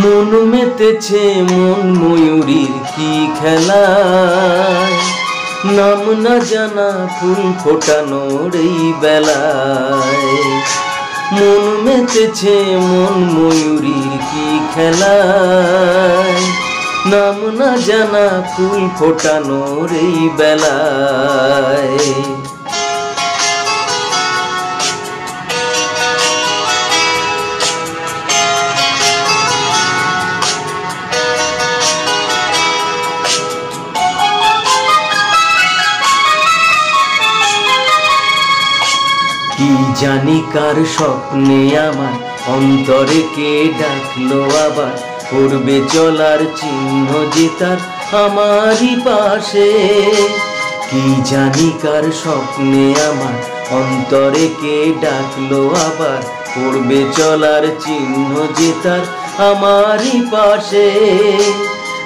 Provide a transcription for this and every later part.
মন মেতেছে মন ময়ূরীর কি খেলায়, নাম না জানা ফুল ফোটানোর এই বেলায়। মন মেতেছে মন ময়ূরীর কি খেলায়, নাম না জানা ফুল ফোটানোর এই বেলায়। কি জানি কার স্বপ্নে আমার অন্তরে কে ডাকলো আবার, পড়বে চলার চিহ্ন যে তার আমারই পাশে। কি জানি কার স্বপ্নে আমার অন্তরে কে ডাকলো আবার, পড়বে চলার চিহ্ন যে তার আমারই পাশে।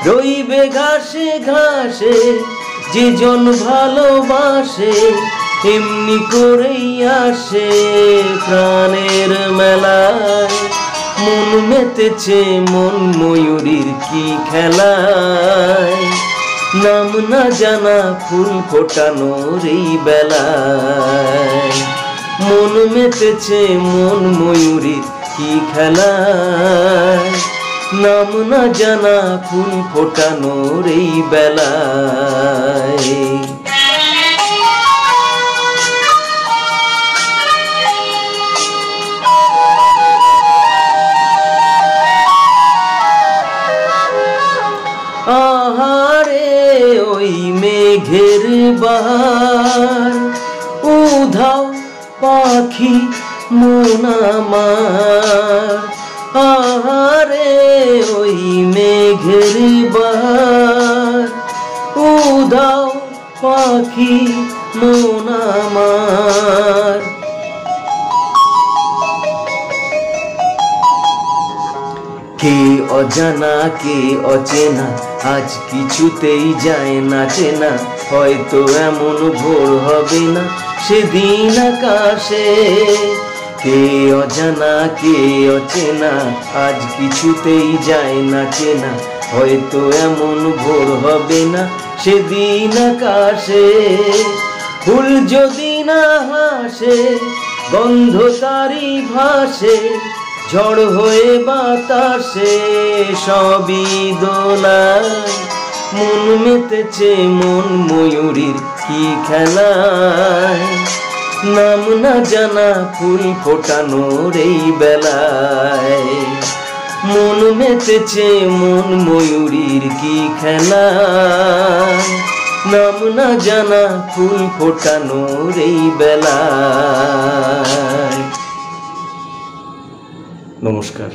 রইবে ঘাসে ঘাসে যে জন ভালোবাসে, এমনি করেই আসে প্রাণের মেলায়। মন মেতেছে মন ময়ূরীর কি খেলায়, নাম না জানা ফুল ফোটানোর এই বেলায়। মন মেতেছে মন ময়ূরীর কি খেলায়, নাম না জানা ফুল ফোটানোর এই বেলায়। আহারে ওই মেঘের বাহার, উধাও পাখি মন আমার। আহারে ওই মেঘের বাহার, উধাও পাখি মন আমার। কে অজানা কে অচেনা, আজ কিছুতেই যায় না চেনা। হয়তো এমন ভোর হবে না সেদিন আকাশে। কে অজানা কে অচেনা, আজ কিছুতেই যায় না চেনা। হয়তো এমন ভোর হবে না সেদিন আকাশে। ফুল যদি না হাসে গন্ধ তারি ভাসে, ঝড় হয়ে বাতাসে সবই দোলায়। মন মেতেছে মন ময়ূরীর কি খেলায়, নাম না জানা ফুল ফোটানোর এই বেলায়। মন মেতেছে মন ময়ূরীর কি খেলায়, নাম না জানা ফুল ফোটানোর এই বেলায়। নমস্কার।